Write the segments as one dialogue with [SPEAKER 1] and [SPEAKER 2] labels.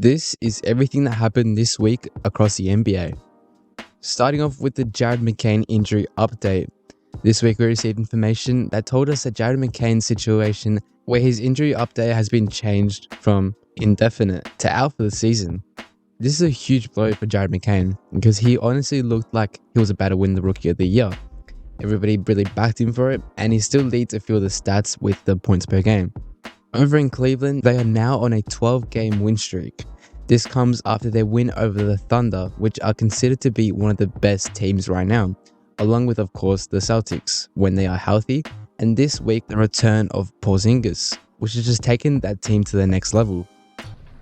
[SPEAKER 1] This is everything that happened this week across the NBA. Starting off with the Jared McCain injury update. This week we received information that told us that Jared McCain's situation, where his injury update has been changed from indefinite to out for the season. This is a huge blow for Jared McCain because he honestly looked like he was about to win the Rookie of the Year. Everybody really backed him for it, and he still leads a few of the stats with the points per game. Over in Cleveland, they are now on a 12-game win streak. This comes after their win over the Thunder, which are considered to be one of the best teams right now, along with, of course, the Celtics, when they are healthy, and this week the return of Porzingis, which has just taken that team to the next level.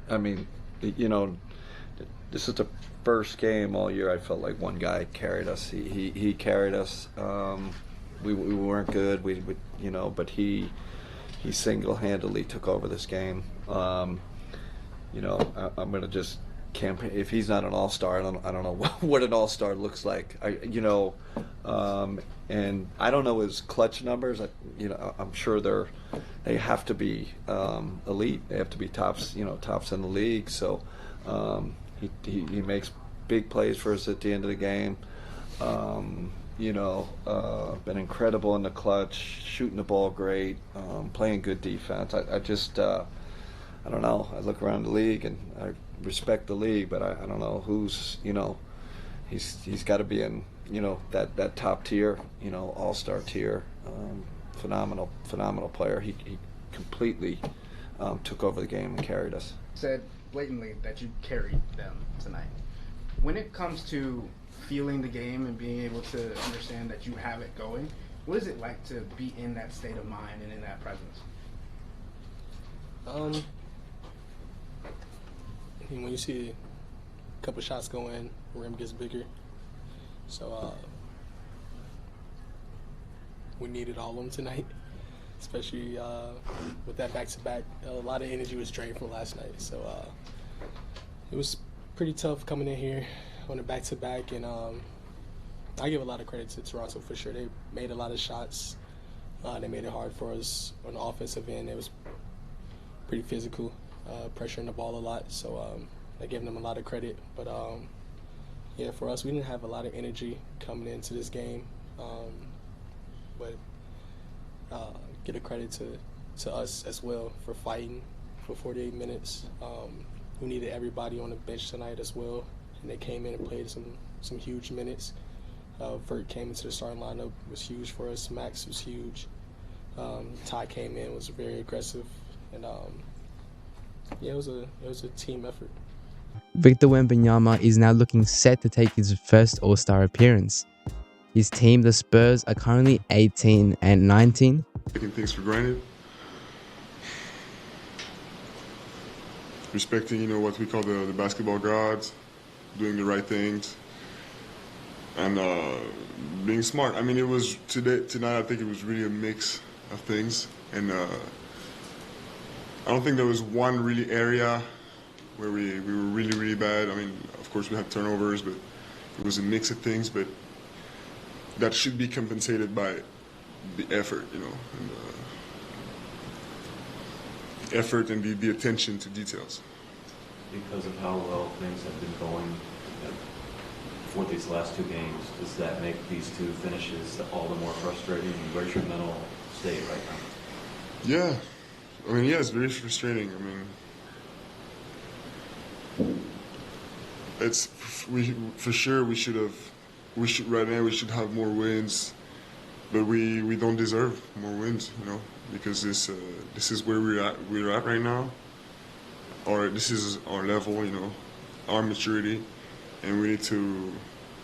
[SPEAKER 2] I mean, this is the first game all year I felt like one guy carried us. He carried us. We weren't good, but he single-handedly took over this game. I'm going to just campaign. If he's not an all-star, I don't know what an all-star looks like. And I don't know his clutch numbers. I'm sure they have to be elite. They have to be tops in the league. So he makes big plays for us at the end of the game. Been incredible in the clutch, shooting the ball great, playing good defense. I don't know. I look around the league and I respect the league, but I don't know who's, he's got to be in, that top tier, all-star tier. Phenomenal player. He completely took over the game and carried us.
[SPEAKER 3] Said blatantly that you carried them tonight. When it comes to feeling the game and being able to understand that you have it going, what is it like to be in that state of mind and in that presence?
[SPEAKER 4] When you see a couple shots go in, the rim gets bigger. So we needed all of them tonight, especially with that back-to-back. A lot of energy was drained from last night. So it was pretty tough coming in here on a back-to-back, and I give a lot of credit to Toronto for sure. They made a lot of shots. They made it hard for us on the offensive end. It was pretty physical, pressuring the ball a lot. So I give them a lot of credit. But for us, we didn't have a lot of energy coming into this game. But get a credit to us as well for fighting for 48 minutes. We needed everybody on the bench tonight as well. And they came in and played some huge minutes. Vert came into the starting lineup, was huge for us. Max was huge. Ty came in, was very aggressive, and it was a team effort.
[SPEAKER 1] Victor Wembanyama is now looking set to take his first All-Star appearance. His team, the Spurs, are currently 18 and 19.
[SPEAKER 5] Taking things for granted. Respecting, what we call the basketball gods. Doing the right things, and being smart. I mean, it was tonight. I think it was really a mix of things, and I don't think there was one really area where we were really bad. I mean, of course we had turnovers, but it was a mix of things. But that should be compensated by the effort, and effort and the attention to details.
[SPEAKER 6] Because of how well things have been going for these last two games, does that make these two finishes all the more frustrating? Where's your mental state right now?
[SPEAKER 5] Yeah, it's very frustrating. It's for sure we should right now we should have more wins, but we don't deserve more wins, because this is where we're at right now. Or this is our level, our maturity, and we need to.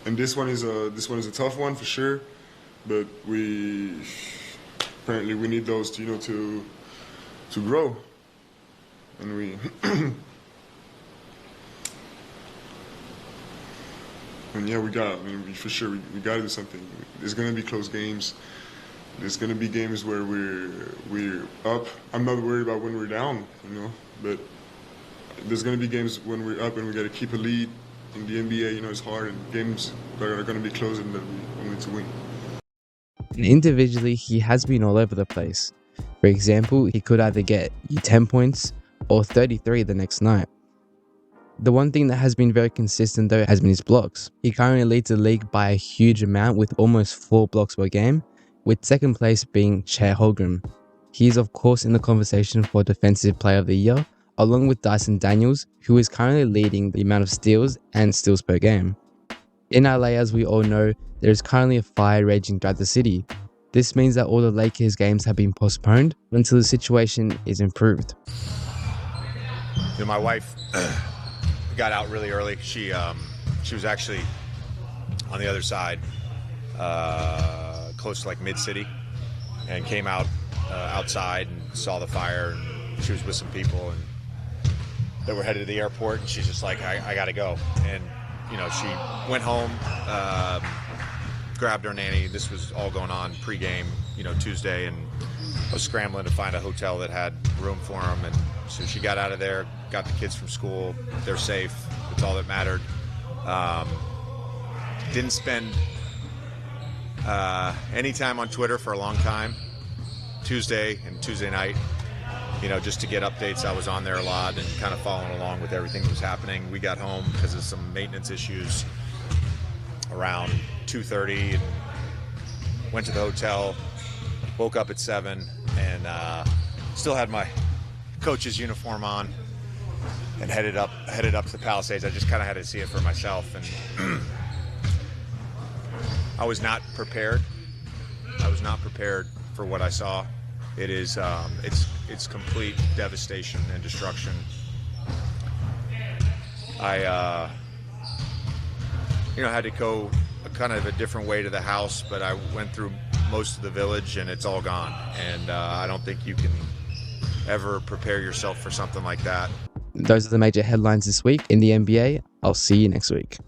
[SPEAKER 5] And this one is a tough one for sure, but apparently we need those to grow, and we we got. For sure we got to do something. There's gonna be close games. There's gonna be games where we're up. I'm not worried about when we're down, but. There's going to be games when we're up and we got to keep a lead. In the NBA, it's hard, and games that are going to be close and that we need to win.
[SPEAKER 1] And individually, he has been all over the place. For example, he could either get you 10 points or 33 the next night. The one thing that has been very consistent though has been his blocks. He currently leads the league by a huge amount with almost 4 blocks per game, with second place being Chair Holgram. He is of course in the conversation for Defensive Player of the Year, along with Dyson Daniels, who is currently leading the amount of steals and steals per game. In LA, as we all know, there is currently a fire raging throughout the city. This means that all the Lakers games have been postponed until the situation is improved.
[SPEAKER 7] My wife got out really early. She was actually on the other side, close to like mid-city, and came out outside and saw the fire. And she was with some people and that were headed to the airport, and she's just like, I gotta go. And she went home, grabbed her nanny. This was all going on pre-game, Tuesday, and I was scrambling to find a hotel that had room for them. And so she got out of there, got the kids from school. They're safe. That's all that mattered. Didn't spend any time on Twitter for a long time. Tuesday and Tuesday night, just to get updates. I was on there a lot and kind of following along with everything that was happening. We got home because of some maintenance issues around 2:30 and went to the hotel, woke up at 7 and still had my coach's uniform on and headed up to the Palisades. I just kind of had to see it for myself, and I was not prepared. I was not prepared for what I saw. It is it's complete devastation and destruction. I had to go kind of a different way to the house, but I went through most of the village and it's all gone. And I don't think you can ever prepare yourself for something like that.
[SPEAKER 1] Those are the major headlines this week in the NBA. I'll see you next week.